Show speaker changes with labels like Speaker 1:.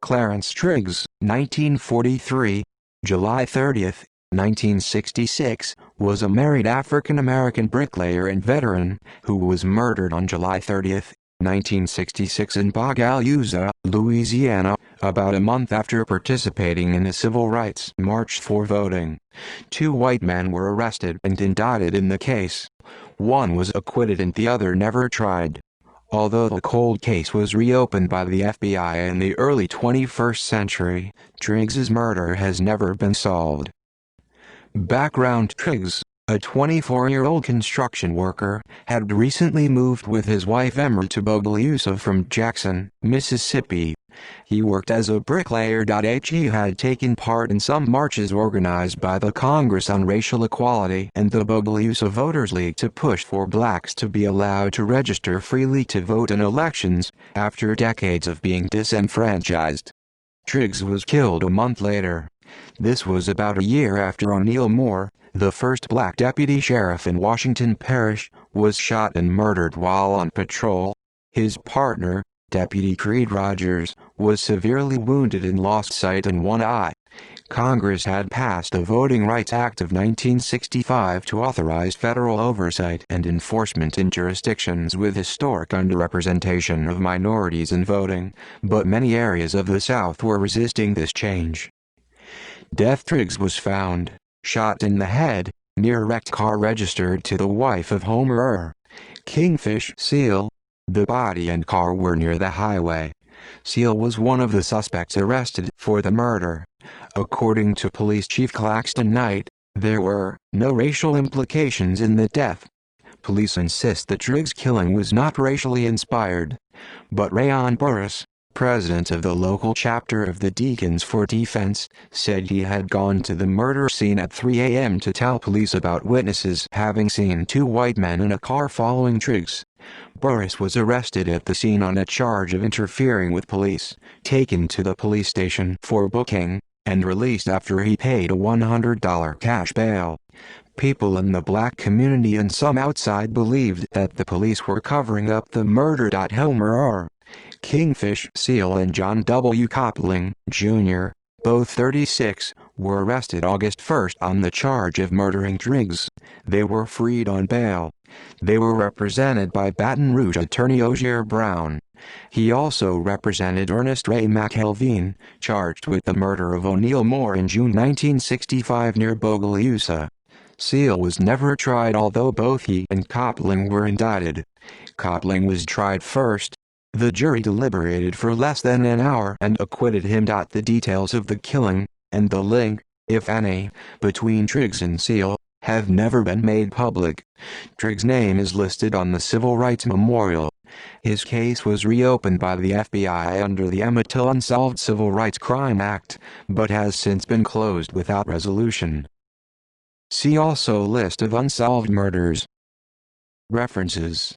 Speaker 1: Clarence Triggs, 1943, July 30, 1966, was a married African-American bricklayer and veteran who was murdered on July 30, 1966 in Bogalusa, Louisiana, about a month after participating in a civil rights march for voting. 2 white men were arrested and indicted in the case. One was acquitted and the other never tried. Although the cold case was reopened by the FBI in the early 21st century, Triggs's murder has never been solved. Background: Triggs, a 24-year-old construction worker, had recently moved with his wife Emma to Bogalusa from Jackson, Mississippi. He worked as a bricklayer. He had taken part in some marches organized by the Congress on Racial Equality and the Bogalusa Voters League to push for blacks to be allowed to register freely to vote in elections, after decades of being disenfranchised. Triggs was killed a month later. This was about a year after O'Neal Moore, the first black deputy sheriff in Washington Parish, was shot and murdered while on patrol. His partner, Deputy Creed Rogers, was severely wounded and lost sight in one eye. Congress had passed the Voting Rights Act of 1965 to authorize federal oversight and enforcement in jurisdictions with historic underrepresentation of minorities in voting, but many areas of the South were resisting this change. Triggs was found, shot in the head, near a wrecked car registered to the wife of Homer Kingfish Seal. The body and car were near the highway. Seal was one of the suspects arrested for the murder. According to Police Chief Claxton Knight, there were no racial implications in the death. Police insist that Triggs' killing was not racially inspired. But Rayon Burris, president of the local chapter of the Deacons for Defense, said he had gone to the murder scene at 3 a.m. to tell police about witnesses having seen 2 white men in a car following Triggs. Burris was arrested at the scene on a charge of interfering with police, taken to the police station for booking, and released after he paid a $100 cash bail. People in the black community and some outside believed that the police were covering up the murder. Homer Kingfish Seal and John W. Coupling, Jr., both 36, were arrested August 1 on the charge of murdering Triggs. They were freed on bail. They were represented by Baton Rouge attorney Ogier Brown. He also represented Ernest Ray McElveen, charged with the murder of O'Neal Moore in June 1965 near Bogalusa. Seal was never tried, although both he and Coupling were indicted. Coupling was tried first. The jury deliberated for less than an hour and acquitted him. The details of the killing, and the link, if any, between Triggs and Seal, have never been made public. Triggs' name is listed on the Civil Rights Memorial. His case was reopened by the FBI under the Unsolved Civil Rights Crime Act, but has since been closed without resolution. See also List of unsolved murders. References